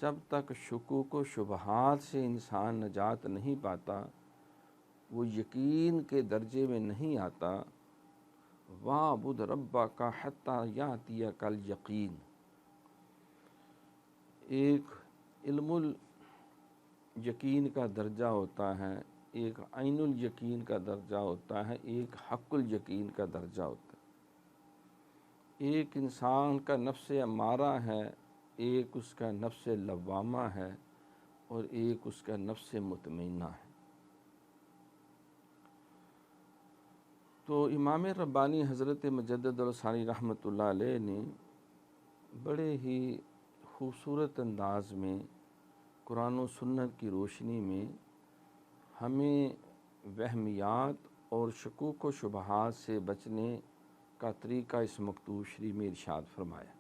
جب تک شکوک و شبہات سے انسان نجات نہیں پاتا، وہ یقین کے درجے میں نہیں آتا، وَاعْبُدْ رَبَّكَ حَتَّى يَأْتِيَكَ الْيَقِينُ۔ ایک علم الیقین کا درجہ ہوتا ہے، ایک عین الیقین کا درجہ ہوتا ہے، ایک حق الیقین کا درجہ ہوتا ہے۔ ایک انسان کا نفس امارہ ہے، ایک اس کا نفس لوامہ ہے، اور ایک اس کا نفس مطمئنہ ہے۔ تو امام ربانی حضرت مجدد الثانی رحمۃ اللہ علیہ نے بڑے ہی خوبصورت انداز میں قرآن و سنت کی روشنی میں ہمیں وہمیات اور شکوک و شبہات سے بچنے کا طریقہ اس مکتوب شریف میں ارشاد فرمایا۔